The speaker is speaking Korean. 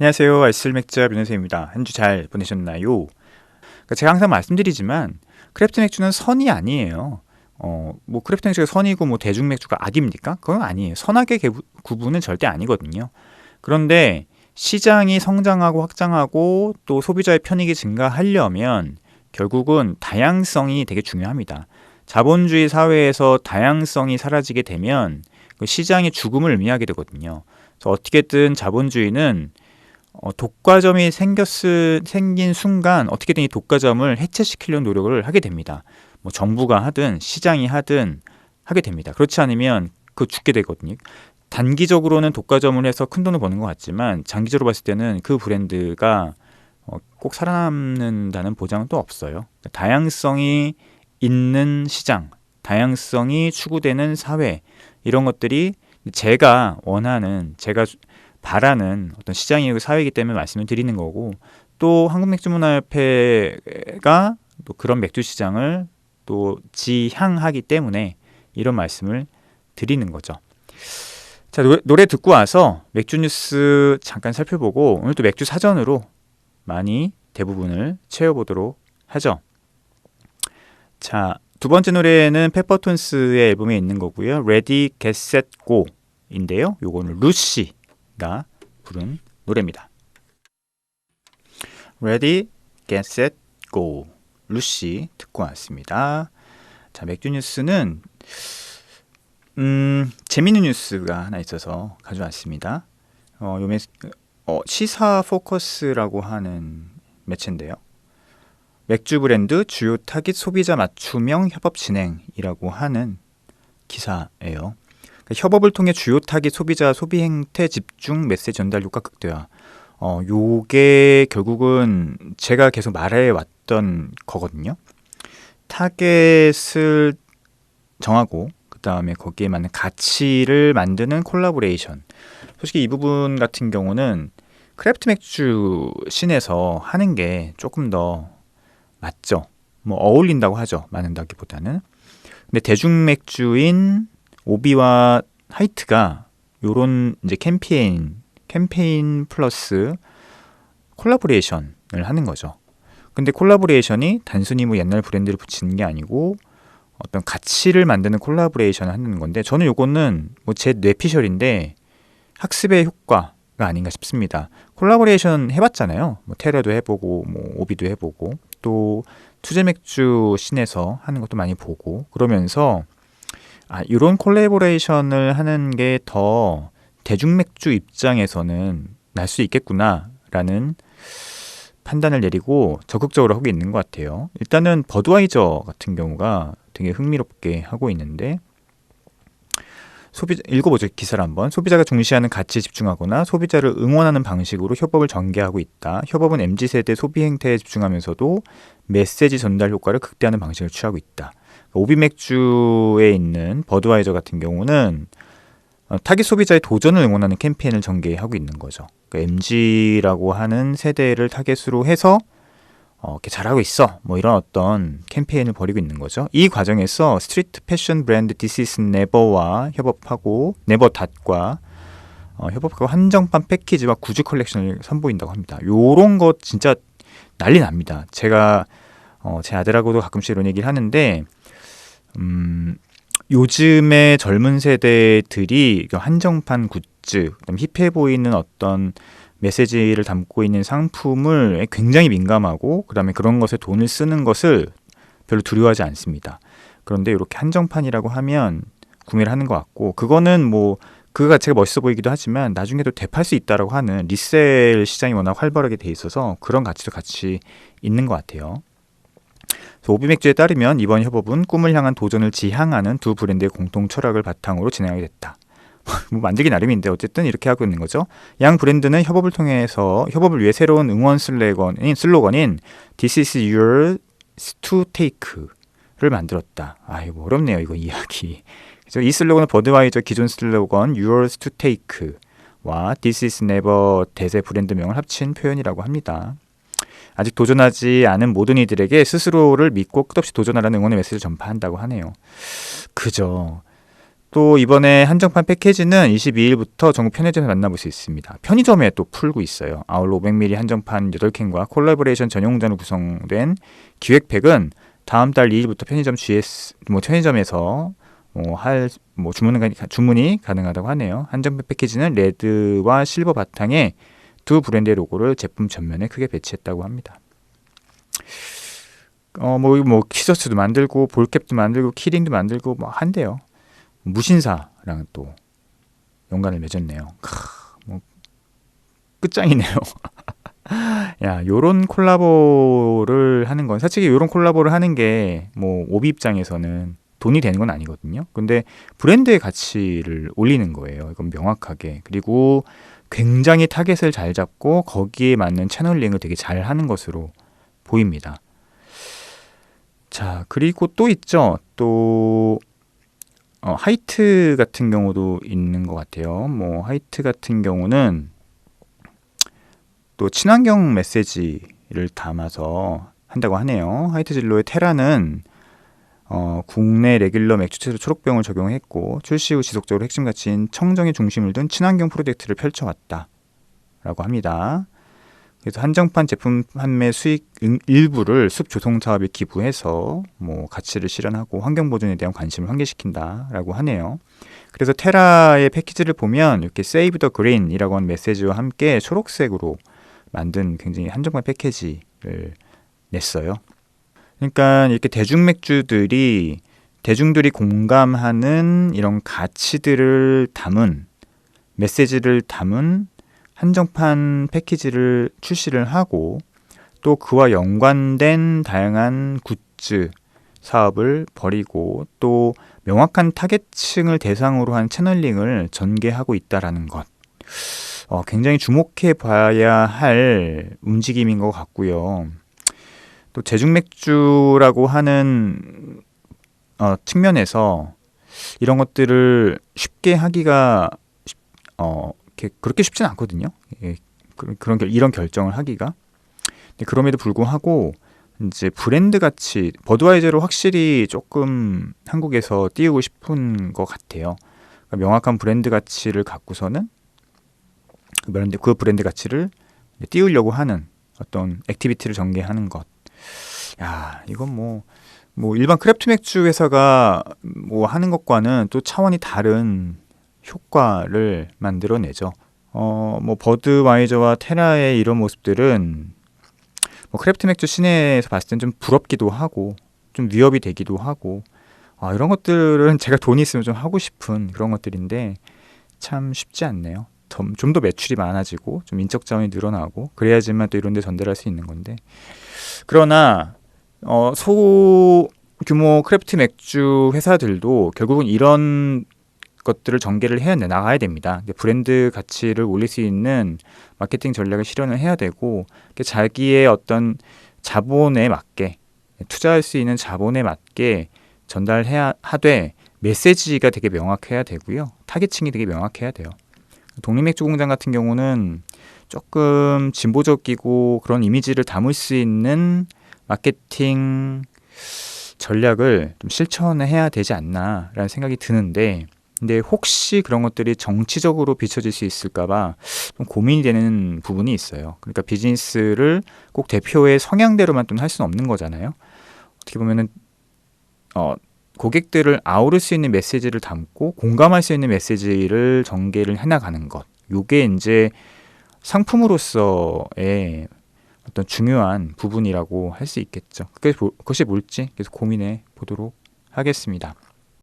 안녕하세요. 알쓸맥자 변호사입니다. 한 주 잘 보내셨나요? 제가 항상 말씀드리지만 크래프트 맥주는 선이 아니에요. 크래프트 맥주가 선이고 대중 맥주가 악입니까? 그건 아니에요. 선악의 구분은 절대 아니거든요. 그런데 시장이 성장하고 확장하고 또 소비자의 편익이 증가하려면 결국은 다양성이 되게 중요합니다. 자본주의 사회에서 다양성이 사라지게 되면 그 시장의 죽음을 의미하게 되거든요. 그래서 어떻게든 자본주의는 독과점이 생긴 순간 어떻게든 이 독과점을 해체시키려는 노력을 하게 됩니다. 정부가 하든 시장이 하든 하게 됩니다. 그렇지 않으면 죽게 되거든요. 단기적으로는 독과점을 해서 큰 돈을 버는 것 같지만 장기적으로 봤을 때는 그 브랜드가 꼭 살아남는다는 보장은 또 없어요. 다양성이 있는 시장, 다양성이 추구되는 사회, 이런 것들이 제가 바라는 어떤 시장이고 사회이기 때문에 말씀을 드리는 거고, 또 한국맥주문화협회가 또 그런 맥주 시장을 또 지향하기 때문에 이런 말씀을 드리는 거죠. 자, 노래 듣고 와서 맥주 뉴스 잠깐 살펴보고 오늘 또 맥주 사전으로 많이 대부분을 채워보도록 하죠. 자, 두 번째 노래는 페퍼톤스의 앨범에 있는 거고요. Ready, Get, Set, Go 인데요. 요거는 루시가 부른 노래입니다. Ready, Get, Set, Go 루시 듣고 왔습니다. 자, 맥주 뉴스는 재밌는 뉴스가 하나 있어서 가져왔습니다. 시사 포커스라고 하는 매체인데요. 맥주 브랜드 주요 타깃 소비자 맞춤형 협업 진행이라고 하는 기사예요. 협업을 통해 주요 타깃 소비자 소비 행태 집중 메시지 전달 효과 극대화. 요게 결국은 제가 계속 말해왔던 거거든요. 타겟을 정하고 그 다음에 거기에 맞는 가치를 만드는 콜라보레이션. 솔직히 이 부분 같은 경우는 크래프트 맥주 씬에서 하는 게 조금 더 맞죠. 어울린다고 하죠. 맞는다기보다는. 근데 대중 맥주인 오비와 하이트가 요런 이제 캠페인 플러스 콜라보레이션을 하는 거죠. 근데 콜라보레이션이 단순히 옛날 브랜드를 붙이는 게 아니고 어떤 가치를 만드는 콜라보레이션을 하는 건데, 저는 요거는 제 뇌피셜인데 학습의 효과가 아닌가 싶습니다. 콜라보레이션 해봤잖아요. 테러도 해보고 오비도 해보고 또 투제 맥주 씬에서 하는 것도 많이 보고, 그러면서 이런 콜라보레이션을 하는 게 더 대중 맥주 입장에서는 날 수 있겠구나라는 판단을 내리고 적극적으로 하고 있는 것 같아요. 일단은 버드와이저 같은 경우가 되게 흥미롭게 하고 있는데, 읽어보죠. 기사를 한번. 소비자가 중시하는 가치에 집중하거나 소비자를 응원하는 방식으로 협업을 전개하고 있다. 협업은 MZ세대 소비 행태에 집중하면서도 메시지 전달 효과를 극대화하는 방식을 취하고 있다. 오비 맥주에 있는 버드와이저 같은 경우는 타깃 소비자의 도전을 응원하는 캠페인을 전개하고 있는 거죠. MZ라고 하는 세대를 타겟으로 해서 이렇게 잘하고 있어, 이런 어떤 캠페인을 벌이고 있는 거죠. 이 과정에서 스트리트 패션 브랜드 This is Never와 협업하고 네버닷과 협업하고 한정판 패키지와 굿즈 컬렉션을 선보인다고 합니다. 요런 거 진짜 난리 납니다. 제가 제 아들하고도 가끔씩 이런 얘기를 하는데, 요즘의 젊은 세대들이 한정판 굿즈, 힙해 보이는 어떤 메시지를 담고 있는 상품을 굉장히 민감하고, 그 다음에 그런 것에 돈을 쓰는 것을 별로 두려워하지 않습니다. 그런데 이렇게 한정판이라고 하면 구매를 하는 것 같고, 그거는 그 가치가 멋있어 보이기도 하지만 나중에도 되팔 수 있다라고 하는 리셀 시장이 워낙 활발하게 돼 있어서 그런 가치도 같이 있는 것 같아요. 오비맥주에 따르면 이번 협업은 꿈을 향한 도전을 지향하는 두 브랜드의 공통 철학을 바탕으로 진행하게 됐다. 만들기 나름인데 어쨌든 이렇게 하고 있는 거죠. 양 브랜드는 협업을 위해 새로운 응원 슬로건인 This is yours to take를 만들었다. 어렵네요, 이거 이야기. 그래서 이 슬로건은 버드와이저 기존 슬로건 yours to take와 This is never 대세 브랜드명을 합친 표현이라고 합니다. 아직 도전하지 않은 모든 이들에게 스스로를 믿고 끝없이 도전하라는 응원의 메시지를 전파한다고 하네요. 그죠. 또 이번에 한정판 패키지는 22일부터 전국 편의점에서 만나볼 수 있습니다. 편의점에 또 풀고 있어요. 아울러 500ml 한정판 8캔과 콜라보레이션 전용잔으로 구성된 기획팩은 다음 달 2일부터 편의점 GS 편의점에서 주문이 가능하다고 하네요. 한정판 패키지는 레드와 실버 바탕에 두 브랜드의 로고를 제품 전면에 크게 배치했다고 합니다. 티셔츠도 만들고 볼캡도 만들고 키링도 만들고 한대요. 무신사랑 또 연관을 맺었네요. 끝장이네요. 야, 요런 콜라보를 하는 건 솔직히 요런 콜라보를 하는 게 오비 입장에서는 돈이 되는 건 아니거든요. 근데 브랜드의 가치를 올리는 거예요. 이건 명확하게. 그리고 굉장히 타겟을 잘 잡고 거기에 맞는 채널링을 되게 잘 하는 것으로 보입니다. 자, 그리고 또 있죠. 또 하이트 같은 경우도 있는 것 같아요. 하이트 같은 경우는 또 친환경 메시지를 담아서 한다고 하네요. 하이트 진로의 테라는 국내 레귤러 맥주채소 초록병을 적용했고 출시 후 지속적으로 핵심 가치인 청정의 중심을 둔 친환경 프로젝트를 펼쳐왔다 라고 합니다. 그래서 한정판 제품 판매 수익 일부를 숲 조성 사업에 기부해서 가치를 실현하고 환경 보존에 대한 관심을 환기시킨다라고 하네요. 그래서 테라의 패키지를 보면 이렇게 Save the Green이라고 하는 메시지와 함께 초록색으로 만든 굉장히 한정판 패키지를 냈어요. 그러니까 이렇게 대중들이 공감하는 이런 가치들을 담은 메시지를 담은 한정판 패키지를 출시를 하고 또 그와 연관된 다양한 굿즈 사업을 벌이고 또 명확한 타겟층을 대상으로 한 채널링을 전개하고 있다라는 것. 굉장히 주목해 봐야 할 움직임인 것 같고요. 또 제중맥주라고 하는 측면에서 이런 것들을 쉽게 하기가 그렇게 쉽지는 않거든요. 이런 결정을 하기가. 근데 그럼에도 불구하고 이제 브랜드 가치, 버드와이저로 확실히 조금 한국에서 띄우고 싶은 것 같아요. 그러니까 명확한 브랜드 가치를 갖고서는 그 브랜드 가치를 띄우려고 하는 어떤 액티비티를 전개하는 것. 야, 이건 일반 크래프트 맥주 회사가 하는 것과는 또 차원이 다른 효과를 만들어내죠. 버드와이저와 테라의 이런 모습들은 크래프트 맥주 시내에서 봤을 땐 좀 부럽기도 하고 좀 위협이 되기도 하고 이런 것들은 제가 돈이 있으면 좀 하고 싶은 그런 것들인데 참 쉽지 않네요. 좀 더 매출이 많아지고 좀 인적 자원이 늘어나고 그래야지만 또 이런 데 전달할 수 있는 건데 그러나 소규모 크래프트 맥주 회사들도 결국은 이런 것들을 전개를 해 나가야 됩니다. 브랜드 가치를 올릴 수 있는 마케팅 전략을 실현을 해야 되고 자기의 어떤 자본에 맞게 투자할 수 있는 자본에 맞게 전달해야 하되 메시지가 되게 명확해야 되고요. 타겟층이 되게 명확해야 돼요. 독립맥주공장 같은 경우는 조금 진보적이고 그런 이미지를 담을 수 있는 마케팅 전략을 좀 실천해야 되지 않나라는 생각이 드는데 근데 혹시 그런 것들이 정치적으로 비춰질 수 있을까봐 좀 고민이 되는 부분이 있어요. 그러니까 비즈니스를 꼭 대표의 성향대로만 또 할 수는 없는 거잖아요. 어떻게 보면은 고객들을 아우를 수 있는 메시지를 담고 공감할 수 있는 메시지를 전개를 해나가는 것. 요게 이제 상품으로서의 어떤 중요한 부분이라고 할 수 있겠죠. 그것이 뭘지 계속 고민해 보도록 하겠습니다.